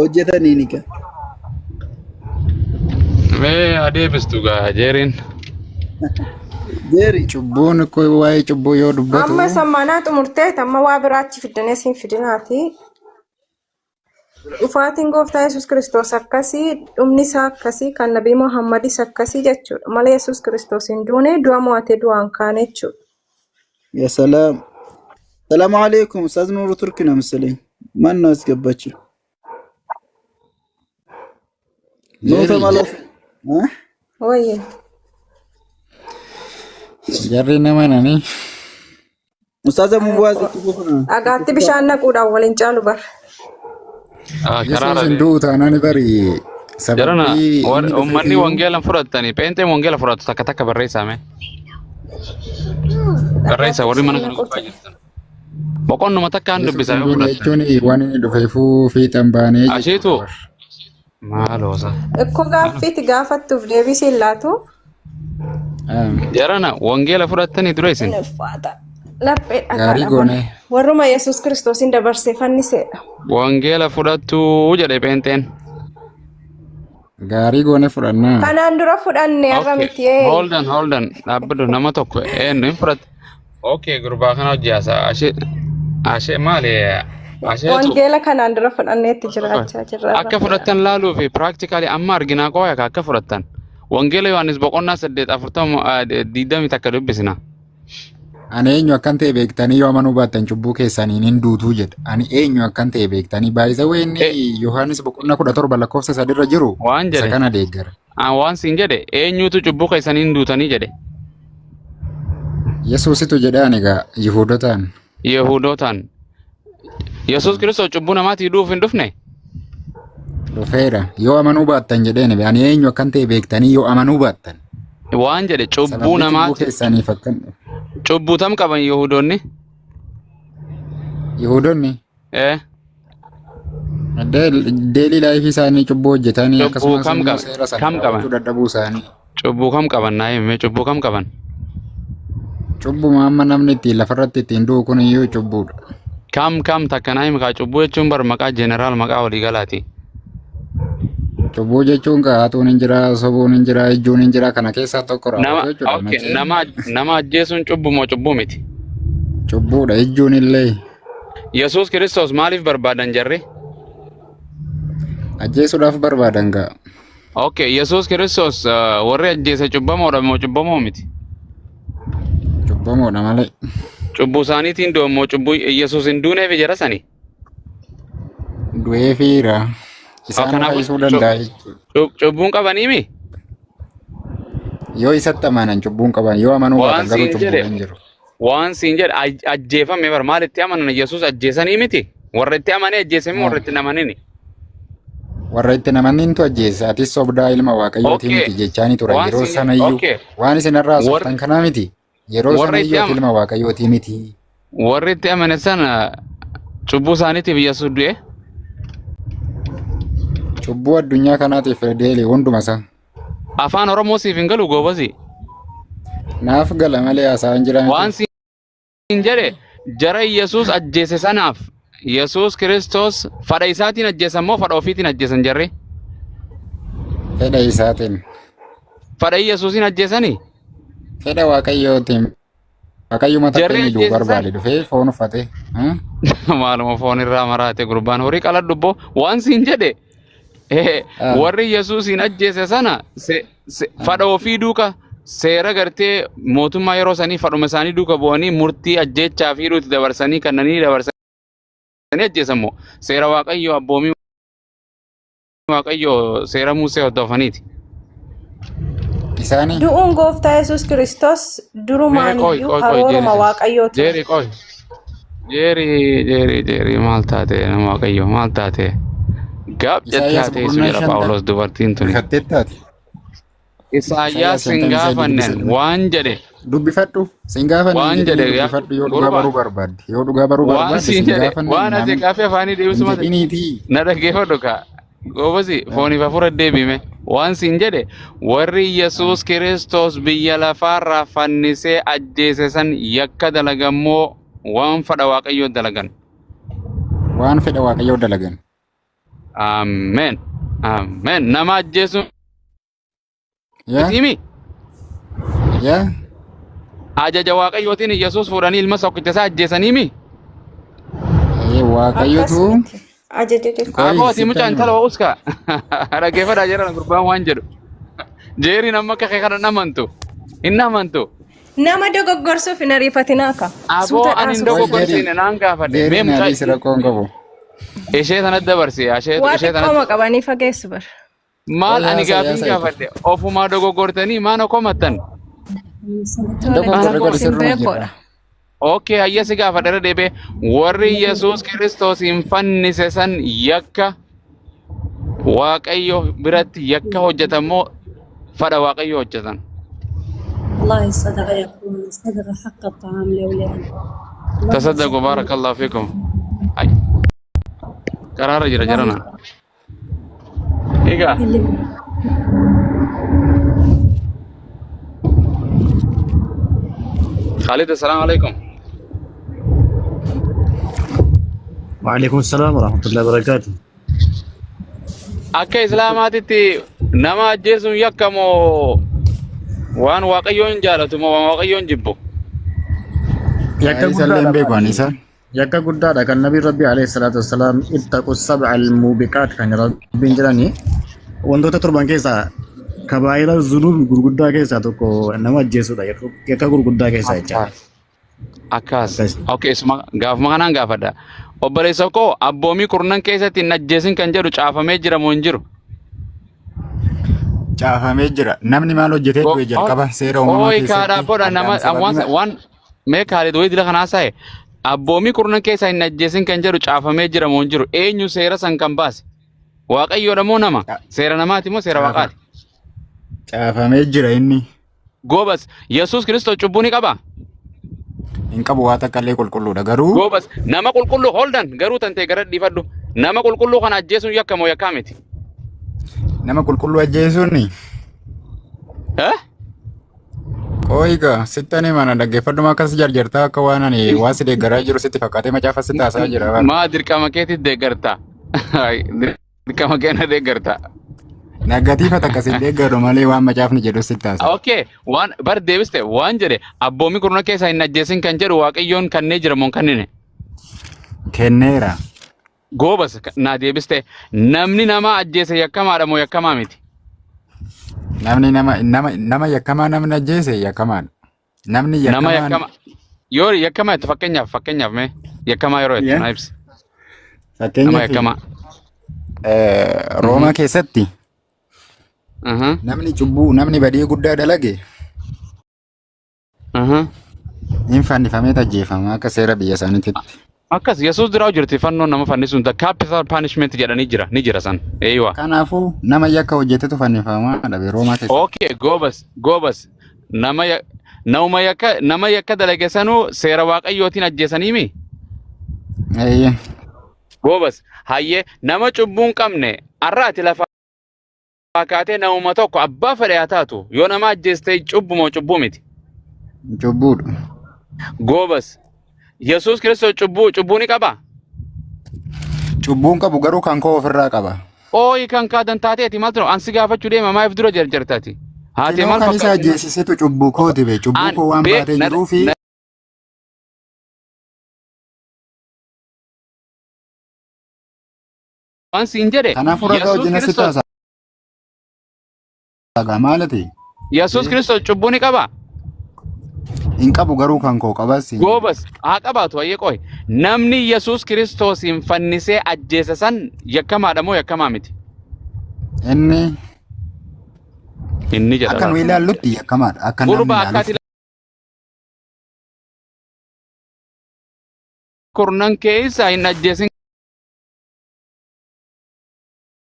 hojjetanii ni ka. Mee adeebistu gaa jeeriin. Jeeri. Cubbuun koo waa'ee cubbuu yoo dubbatu. Amma sammaanaa xumurtee amma waa biraachi fiddanee siin fidinaati. Dhufaatiin gooftaa Yesuus Kiristoos akkasii, dhumni isaa akkasii, kan Nabii Muhammadis akkasii jechuudha. Malee Yesuus Kiristoos hin duune du'a mo'atee du'aan kaane jechuudha. Ya salaam. Salaamu alaikum. Ustaz Nuuru Turki ነው መሰለኝ. ማን ነው ያስገባችው? ነው ተመለስ። Wayye. Jarri nama nani. Ustaz Mubaaz itti Agaatti bishaan naquudhaan waliin caalu bara. Yesuus hin du'u taanaan bari Jarana sababii ummanni wangeelan fudhatanii peenteen wangeela fudhatu takka takka barreessame. Barreessa warri mana kana gubbaa jirtan. Boqonnuma takka han dubbisa yoo fudhatan. jechuun waan inni dhufeefuu fiixan baanee Asheetu maaloosa. Ikkoo gaaffiitti gaafattuuf deebisii laatu. Jarana wangeela fudhatanii dura isin. Laphee gaarii goone warruma Yesuus Kiristoosin dabarsee fanniseedha. Wangeela fudhattuu jedhe peenteen. gaarii goone fudhannaa. Kanaan dura fudhanne irra miti. Hold on. Dhaabbadhu nama tokko eenyu hin fudhate. Okay gurbaa kana hojii haasaa ashee maali asheetu. Wangeela kanaan dura fudhanneetti jiraachaa jirra. Akka fudhattan laaluu fi practically amma arginaa qooya akka fudhattan. Wangeela Yohaannis boqonnaa 8:40 takka dubbisina. Ani eenyu akkan ta'e beektanii yoo amanuu baattan cubbuu keessaniin hin duutuu jedha. Ani eenyu akkan ta'e beektanii baay'isa weenni Yohaannis boqonnaa 17 lakkoofsa 3 irra jiru. Waan jedhe. Isa kana deeggara. Waan siin jedhe eenyutu cubbuu keessanii hin duutanii jedhe. Yesuusitu jedhaan egaa Yihuudotaan. Yihuudootaan. Yesuus Kiristoos cubbuu namaatii duuf hin dhufne. Dhufeera yoo amanuu baattan jedheen ani eenyu akkan ta'e beektanii yoo amanuu baattan. Waan jedhe cubbuu namaati. Keessaniif akkan. Cubbuu tam qaban Yihuudoonni. Yihuudoonni. Deelii laayifii isaanii cubbuu hojjetanii akkasumas seera sana dadhabuu isaanii. Cubbuu kam qaban naa himee cubbuu kam qaban. Cubbuma amma namni ittiin lafarratti ittiin du'u kun iyyuu cubbuudha. Kam takka naa himi kaa cubbuu jechuun bar maqaa jeneraal maqaa waliigalaati. Cubbuu jechuun haatuun hin jira, sobuun hin jira, ejjuun hin jira kana keessaa tokko nama ajjeesuun cubbuu moo cubbuu miti? Cubbuudha ejjuun illee. Yesuus Kiristoos maaliif barbaadan jarri? Ajjeesuudhaaf barbaadan gaa. Yesuus Kiristoos warri ajjeese cubbamoodha moo cubbamoo miti? Cubbamoodha malee. Cubbuu isaaniitiin du'an moo cubbuu Yesuus hin duuneef jara sani? Du'eefiira. Isaan fayyisuu danda'a jechuudha. Cubbuun qabaniimi? Yoo isatti amanan cubbuun qaban yoo amanuu baatan garuu cubbuun hin jiru. Waan siin jedhe ajjeefame bar maalitti amanan Yesuus ajjeesanii miti? Warra itti amanee ajjeesanii warra itti namanini? Warra itti namannintu ajjeesa atis sobdaa ilma waaqayyooti miti jechaanii ture yeroo sana iyyuu waan isinirraa sooftan kanaa miti yeroo sana iyyuu ati ilma waaqayyooti miti. Warri itti amane sana cubbuu isaaniitiif Yesuus du'e? Cubbuu addunyaa kanaatiif deelee hunduma isaa. Afaan Oromoo siif hin galu goobasi. Naaf gala malee haasaan jiran. Waan siin jedhe jara Yesuus ajjeese sanaaf Yesuus Kiristoos fadha isaatiin ajjeesan moo fadha ofiitiin ajjeesan jarri? Fedha isaatiin. Fadha Yesuusin ajjeesanii? Fedha waaqayyootiin. Waaqayyo mata keenyi duu barbaade dhufee foon uffate. Maaluma foon irraa maraate gurbaan horii qaladhu waan siin jedhe. Warri Yesuusin ajjeese sana fadha ofii duuka seera gartee mootummaa yeroo sanii fadhuma isaanii duuka bu'anii murtii ajjeechaa fi hidhuutti dabarsanii kannanii dabarsanii ajjeesamoo seera waaqayyoo abboomii waaqayyoo seera Musee hordofaniiti. Isaanii Du'uun gooftaa Yesuus Kiristoos durumaan iyyuu karooruma waaqayyooti. Jeeri maal taate nama waaqayyoo maal taate? Gaab jettaate isu jedha Phaawulos dubartiin tuni. Isaayyaas hin gaafannen waan jedhe. Dubbifadhu sin gaafanne waan jedhe dubbifadhu yoo dhugaa baruu barbaadde yoo dhugaa baruu barbaadde sin gaafanne waan ati gaafii afaanii deebisuma na dhaggeeffadhu kaa goobasi fooniif afura deebime waan siin jedhe warri Yesuus Kiristoos biyya lafaarraa fannisee ajjeese san yakka dalagammoo waan fedha waaqayyoo dalagan. Waan fedha waaqayyoo dalagan. Amen. Amen. Nama ajjeesuun yaa miti yaa ajaja waaqayyootiin Yesuus fuudhanii ilma tokkicha isaa ajjeesanii mi? waaqayyotu Akkas miti. Ajaja jechuudha. Abooti mucaan intala ho'uska. Dhaggeeffadhaa jiran gurbaan waan jedhu. Jeeriin amma akka kee kana namantu. Hin namantu. Nama dogoggorsuuf hin ariifatinaa ka. Aboo ani hin dogoggorsiine naan gaafadhe. Mee deerin mucaa adii rakkoon qabu. ishee sanatti dabarsi. Ishee Waa sanatti. xiqqooma qabanii fageessu bara. Maal ani Yaasa, gaafii yaasa gaafadhe. Ofumaa dogoggortanii maana komattan. Dogoggorre godhe sirruma Beekoodha. jira. Okay, hayya si gaafadhe deebee warri Yesuus Kiristoos hin fannise san yakka Waaqayyo biratti yakka hojjetamoo fadha Waaqayyo hojjetan. والله الصدقة يكون صدقة حق الطعام لأولاد Tasaddaqu barakallahu fiikum. Ay. Karaara jira jirana. Egaa اللي Khalid assalamu alaikum. وعليكم السلام ورحمة الله وبركاته. Akka Islaamaatitti nama ajjeesuun yakkamoo waan Waaqayyoon jaalatu moo waan Waaqayyoon jibbu? يكا Isalleen beeku قدادا isa. يكا قدادا كان النبي ربي عليه الصلاة والسلام اتقوا السبع الموبقات كان ربي جراني وانتو تتربان كيسا كبائر الذنوب غرغدا كيسا توكو انما جيسو دا يكا غرغدا كيسا يجا Akkas. Akkas. Okay, gaafuma kanaan gaafadha. Obboleessa koo abboomii kurnan keessatti hin ajjeesin kan jedhu caafamee jira moo hin jiru? Caafamee jira. Namni maal hojjetee du'e jalqaba seera uumamaa Ooyi kaadhaa boodha nama waan mee Khalid wayii dila kanaa sa'e abboomii kurnan keessaa hin ajjeesin kan jedhu caafamee jira moo hin jiru? Eenyu seera san kan baase? Waaqayyoodha moo nama? Seera namaati moo seera waaqaati? Caafamee jira inni. Goobas Yesuus Kiristoos cubbuu ni qabaa? Hin qabu waa takka illee qulqulluudha garuu Goobas nama qulqulluu holdan garuu tantee gara dhiifadhu nama qulqulluu kana ajjeesuun yakka moo yakkaa miti? nama qulqulluu ajjeesuun Oiga sittani mana dhaggeeffadhu akkas jarjartaa akka waan ani waan si deeggaraa jiru sitti fakkaatee macaafa si taasaa jira. Maa dirqama keetti deeggarta? Dirqama keenya deeggarta. Nagatiifa takka si deeggaru malee waan macaafni jedhu si taasa. Okay, waan bar deebiste waan jedhe abboomi kurna keessaa hin ajjeesin kan jedhu Waaqayyoon kannee jira moo kannine? Kenneera. Goobas naa deebiste namni nama ajjeese yakkamaadha moo yakkamaa miti? Namni nama yakkamaa namni ajjeese yakkamaadha. Namni Nama yakkamaa yakkama yoo yakkamaa jettu fakkeenyaaf mee yakkamaa yeroo jettu na ibsi. Nama fakkeenyaaf yakkamaa. Roomaa keessatti namni cubbuu namni badii guddaa dalage hin fannifamee ajjeefama akka seera biyya isaaniitti. Akkas Yesuus duraa jirti fannoon nama fannisuun the capital punishment jedhanii jira ni jira san eeywa. Kanaafuu nama yakka hojjetetu fannifamaa dhabe Roomaa keessatti. Okay, goobas nama yakka dalage sanuu seera Waaqayyootiin ajjeesanii mi? Eeyye. Goobas hayyee nama cubbuun qabne arraati lafa kaatee namuma tokko abbaa fedhe haa taatu yoo nama ajjeestee cubbumoo cubbuu miti. Cubbuudha. Goobas Yesuus Kiristoos cubbuu ni qabaa? Cubbuun qabu garuu kan koo ofirraa qaba. Ooyi kan kaadan taateeti maaltu ansi gaafachuu deema maaf dura jarjartaati? Haatee maal Kan isa ajjeesisetu cubbuu kooti be cubbuu koo waan baatee jiruu fi waan siin jedhe kanaafuu ragaa wajjin asitti taasisaa. Maalati? Yesuus Kiristoos cubbuu ni qabaa? Hin qabu garuu kan koo qabas. Goobas haa qabaatu hayyee qoy namni Yesuus Kiristoosiin fannisee ajjeese san yakkamaadha moo yakkamaa miti? Inni jedha. Akka nu ilaallutti yakkamaadha. Akka namni Gurba ilaallutti. akkaati kurnan keessa hin ajjeesin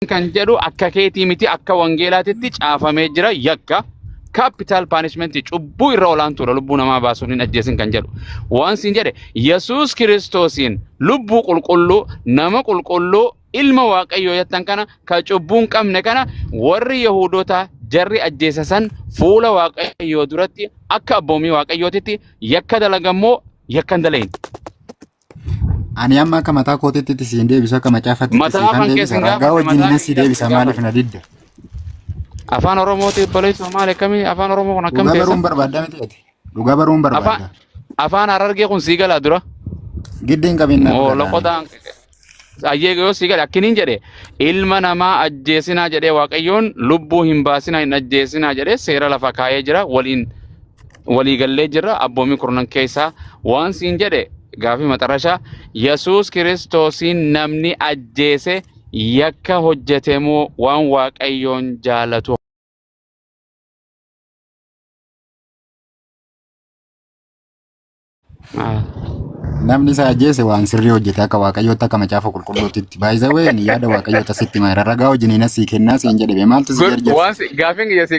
kan jedhu akka keetii miti akka wangeelaatitti caafamee jira yakka capital punishment cubbuu irra olaantuudha lubbuu namaa baasuun hin ajjeesin kan jedhu waan siin jedhe Yesuus Kiristoosiin lubbuu qulqulluu nama qulqulluu ilma Waaqayyoo jettan kana ka cubbuun qabne kana warri Yahudoota jarri ajjeese san fuula Waaqayyoo duratti akka abboomii Waaqayyootitti yakka dalagammoo yakka hin dalayin. Ani amma akka mataa kootiitti siin deebisa akka macaafatti Mataa siin kan afaan deebisa keessan ragaa gaafa wajjin mataa si deebisa maaliif na didda. Afaan Oromootiif balleessu maal akkamii afaan Oromoo kun akkam Dhugaa teessa? baruun barbaadda miti ati. Dhugaa baruun barbaadda. Afaan Harargee kun sii galaa dura. Giddiin qabinnaa. Moo loqotaan ayyee yoo sii gale akkiniin jedhe ilma namaa ajjeesinaa jedhee Waaqayyoon lubbuu hin baasinaa hin ajjeesinaa jedhee seera lafa kaayee jira walii gallee jira abboommii kurnan keessaa waan siin jedhe gaafii maxarashaa Yesuus Kiristoosiin namni ajjeese yakka hojjete moo waan Waaqayyoon jaalatu. Namni isa ajjeese waan sirrii hojjete akka Waaqayyootti akka macaafa qulqulluutitti baay'isaween yaada Waaqayyoota sitti maayira ragaa wajjin asii kennaa siin jedhe maaltu si jarjarsa. Gaafin kiyya sii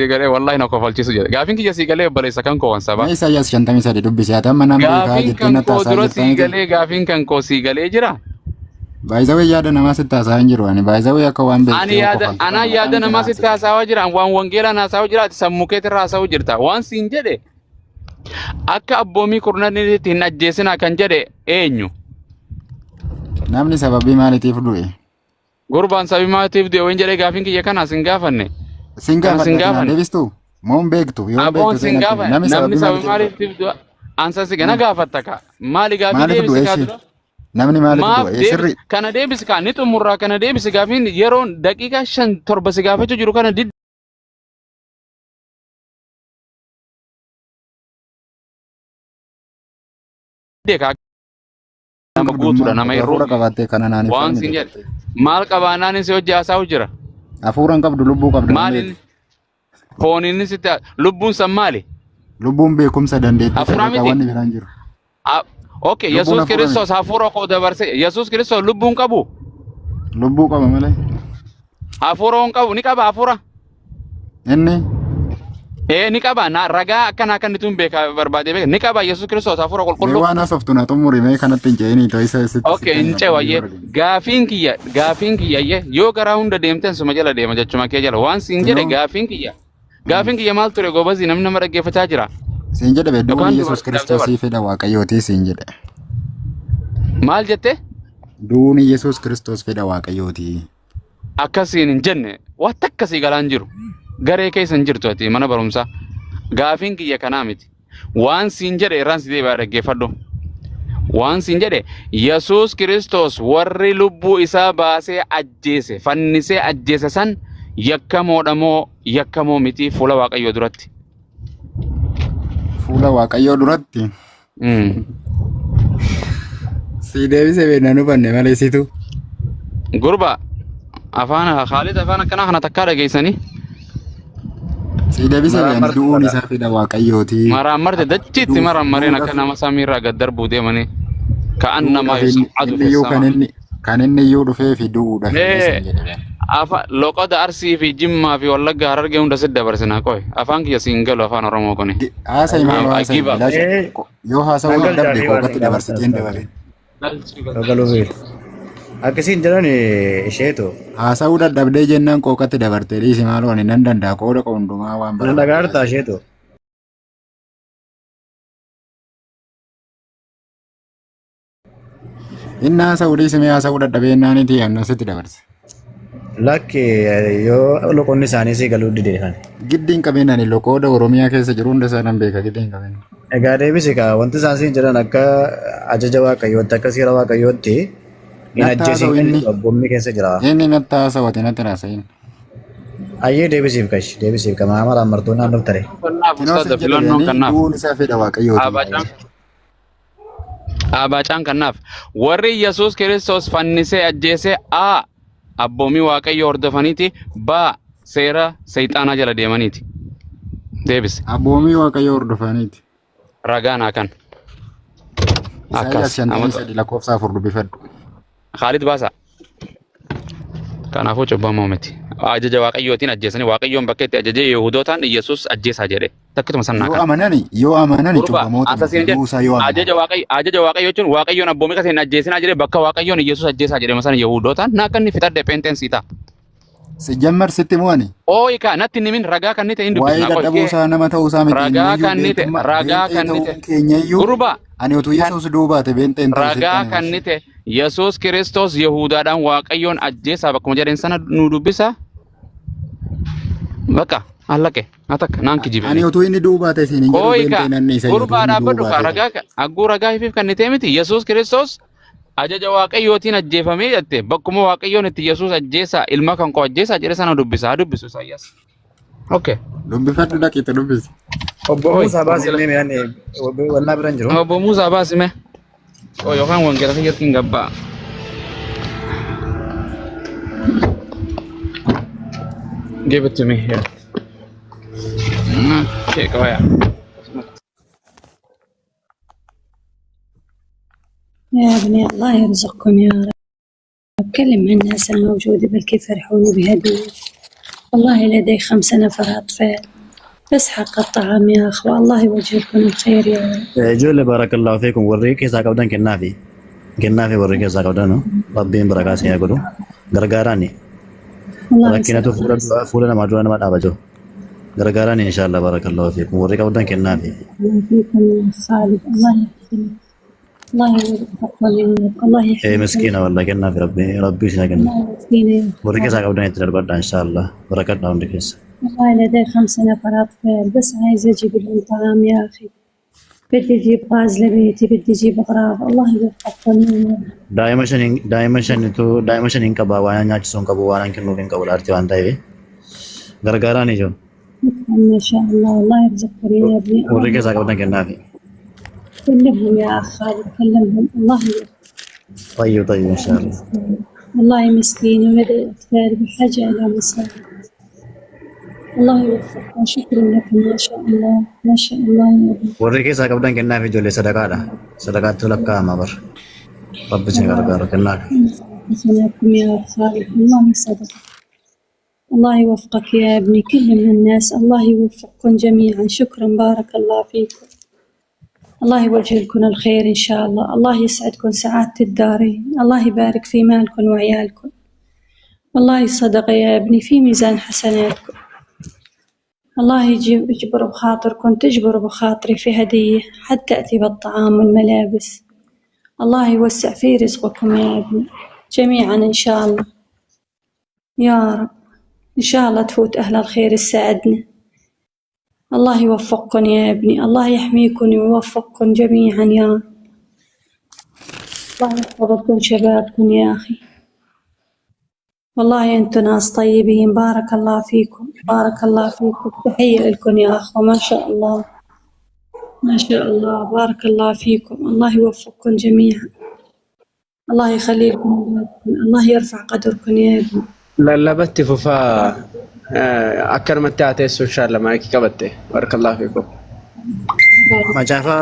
galee wallahi na kofalchiisu jedhe gaafin kiyya sii galee obboleessa kan koo saba. Isaayyaas 53 dubbise haa ta'an mana beekaa jettee na taasaa jirtan. Gaafin kan koo sii galee jira. Baay'isawee yaada namaa sitti haasaa hin jiru ani baay'isawee akka waan beekte. Ana yaada namaa sitti haasaa jira waan wangeelaan haasaa jira ati sammuu keetirraa haasaa jirta waan siin jedhe. Akka abboommii kurnanitti hin ajjeesinaa kan jedhe eenyu? Namni sababii maaliitiif du'e? Gurbaan sababii maaliitiif du'e waan jedhee gaafin kiyya kana sin gaafanne. Sin gaafanne deebistuu? Moo hin beektu? Yoo beektu namni sababii maaliitiif du'a? Ansa si gana gaafatta ka. Maali gaafii deebisi kaa dura? Namni maaliif du'e? Sirri. Kana deebisi kaa ni xumurraa kana deebisi gaafiin yeroon daqiiqaa 5-7 si gaafachuu jiru kana nama guutuudha nama yeroo waan siin jedhe maal qabaannaan si hojii haasaa jira. Hafuuraan qabdu lubbuu qabdu. Maaliin fooniin sitti lubbuun san maali? Lubbuun beekumsa dandeettii. Hafuuraa miti. Wanni biraan jiru. Okay, Yesuus Kiristoos hafuura koo dabarse Yesuus Kiristoos lubbuun qabu. Lubbuu qaba malee. Hafuura hin qabu ni qaba hafuura. Inni. Ni qaba na ragaa akkana kan ittiin beeka barbaade beeka ni qaba Yesuus Kiristoos hafuura qulqulluu. Waan asoftu na xumuri mee kanatti hin ce'ini ta'uu isa sitti. Okay, hin ce'wayyee gaafiin kiyya yoo garaa hunda deemteen suma jala deema jechuma kee jala waan siin jedhe gaafiin kiyya maal ture goobazii namni nama dhaggeeffataa jira. Siin jedhe duuni Yesuus Kiristoosii fedha Waaqayyooti siin jedhe. Maal jette? Duuni Yesuus Kiristoos fedha Waaqayyooti. Akkasiin hin jenne waan akkasii galaan jiru. Garee keessa hin jirtu ati mana barumsaa gaafiin kiyya kanaa miti waan siin jedhe irraan si deebi'aa dhaggeeffadhu waan siin jedhe Yesuus Kiristoos warri lubbuu isaa baasee ajjeese fannisee ajjeese san yakkamoodha moo yakkamoo miti fuula Waaqayyoo duratti. Fuula Waaqayyoo duratti. Si deebisee beeknaan hubanne malee situ. Gurba afaan Khaalid afaan akkanaa kana takkaa dhageessanii. Si deebisee beeknaan du'uun isaa fedha Waaqayyooti. Maraamarte dachiitti maraamareen akka nama samiirraa gad darbuu deemanii ka'an nama adu feesama. Kan inni iyyuu dhufee fi du'uudha. Loqoda Arsii fi Jimmaa fi Wallaggaa Harargee hunda sitti dabarsinaa qoy afaan kiyya siin galu afaan Oromoo kuni. Haasa himaa haasa yoo haasawuu dadhabde kookatti dabarsiteen dabale. Akkasiin jedhan isheetu. Haasawuu dadhabdee jennaan kookatti dabartee dhiisi maaloo ani nan danda'a qooda qoondumaa waan bara. Dhagaartaa isheetu. Inni haasawuu dhiisimee haasawuu dadhabee naanitii annasitti dabarse. Lakki yoo loqonni isaanii si galuu dide kan. Giddiin qabeenyaan loqooda Oromiyaa keessa jiru hunda isaa nan beeka giddiin qabeenya. Egaa deebisi kaa wanti isaan siin jedhan akka ajaja Waaqayyootti akka seera Waaqayyootti hin ajjeesin abboommii keessa jira. Inni natti haasawate natti haasa'in. Ayyee deebisiif ka maamara amartuu naannoo tare. Duun isaa fedha Waaqayyooti. Abacaan kannaaf warri Yesuus Kiristoos fannisee ajjeese abboommii Waaqayyoo hordofaniiti seera Seexaanaa jala deemaniiti. Deebise. Abboommii Waaqayyoo hordofaniiti. Ragaan akan. Akkas. Lakkoofsa 4 dubbifadhu. Khaalid Baasaa. Kanaafuu cubbamoo miti. Ajaja Waaqayyootiin ajjeesanii Waaqayyoon bakka itti ajajee Yihuudootaan Yesuus ajjeesaa jedhe. Takkituma sannaa kan. Yoo amanani cubbamoota buusaa yoo amanan. Ajaja Waaqayyoo jechuun Waaqayyoon abboommii kaseen ajjeesinaa jedhe bakka Waaqayyoon Yesuus ajjeesaa jedhe masan Yihuudootaan naa akka inni fitadde peenteen siitaa. Sejamar sitimwani. Ooyika natti nimin ragaa kan nite hin Waa'ee dubbisna dadhabuusaa nama ta'uusaa miti. ragaa kan nite Keenyayyuu. gurba Ani utuu Yesuus duubaate beenxeen ta'u ragaa kan nite Yesuus Kiristoos Yahudaadhaan Waaqayyoon ajjeesaa bakkuma jedhan sana nu dubbisa bakka allaqe atakka naan kijibe ani utuu inni duubaate isin hin jedhu ooyika beenxeen anni isa gurba dhaabbadhu ragaa agguu ragaa hifiif kan nite miti Yesuus Kiristoos ajaja Waaqayyootiin ajjeefamee jette bakkuma Waaqayyoon itti Yesuus ajjeesaa ilma kan koo ajjeesaa jedhe sana dubbisu Isaayyaas. Okay. Dubbifadhu dhaqiitti dubbisi. Obbo Musaa Baasimee yaani wallaa biraan jiru. Obbo Musaa Baasimee. Yookaan wangeela keessatti hin gabbaa. Give it to me here. Okay, go ahead. يا ابني الله يرزقكم يا رب. كلم الناس الموجودة بلكي يفرحون بهدية. والله لدي 5 نفر أطفال بس حق الطعام يا أخوة. الله يوجهكم الخير يا رب. جول بارك الله فيكم وريك إذا قودن كنافي وريك إذا قودن ربين بركات يا قدو غرغاراني لكن تو فولنا ما جوانا ما دابجو غرغاراني إن شاء الله بارك الله فيكم وريك قودن كنافي فيكم يا خالد. الله يحفظك. الله يوفقكم الله يحفظك. مسكينة والله كنافي ربي سنا كنا مسكينة وريك إذا قودن يتدرب إن شاء الله بركات الله عندك. والله لدي 5 نفر أطفال بس عايزة أجيب لهم طعام يا أخي. بدي أجيب غاز لبيتي بدي أجيب أغراض. الله يوفقكم. دائما شنين كبا وانا ناچسون كبا وانا كنو كن كبا لارتي وان تايبي غرغاراني جو ما شاء الله. الله يرزقكم يا ابني. وريك إذا قودن كنافي كلمهم يا أخ خالد كلمهم. الله يوفقك. طيب إن شاء الله. والله مسكين ولدي أطفال بحاجة إلى مساعدة. الله يوفقك وشكرا لكم. ما شاء الله ما شاء الله يا ابني. وريك إذا قودن كنافي جولي صدقات تلقى ما بر رب سنغرغر كنافي حسناكم يا خالد. الله يسعدك. الله يوفقك يا ابني. كلم الناس. الله يوفقكم جميعا. شكرا بارك الله فيكم. الله يوجه لكم الخير إن شاء الله. الله يسعدكم سعادة الدارين. الله يبارك في مالكم وعيالكم. والله صدق يا ابني في ميزان حسناتكم. الله يجبر بخاطركم تجبر بخاطري في هدية حتى تأتي بالطعام والملابس. الله يوسع في رزقكم يا ابني جميعا إن شاء الله يا رب. إن شاء الله تفوت أهل الخير تساعدنا. الله يوفقكم يا ابني. الله يحميكم ويوفقكم جميعا يا رب. الله يحفظكم شبابكم يا أخي. والله أنتم ناس طيبين. بارك الله فيكم. بارك الله فيكم. تحية لكم يا أخوة. ما شاء الله ما شاء الله. بارك الله فيكم. الله يوفقكم جميعا. الله يخلي لكم أولادكم. الله يرفع قدركم يا ابني. لبتي ففا أكثر من تعتيس إن شاء الله معك كبتي. بارك الله فيكم. ما شافا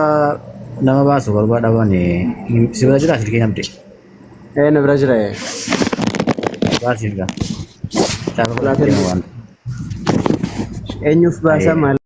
nama baasu barbaada waan si bira jira sirkii namti na bira jira baasiif ga shaafa waan eenyuuf baasa maal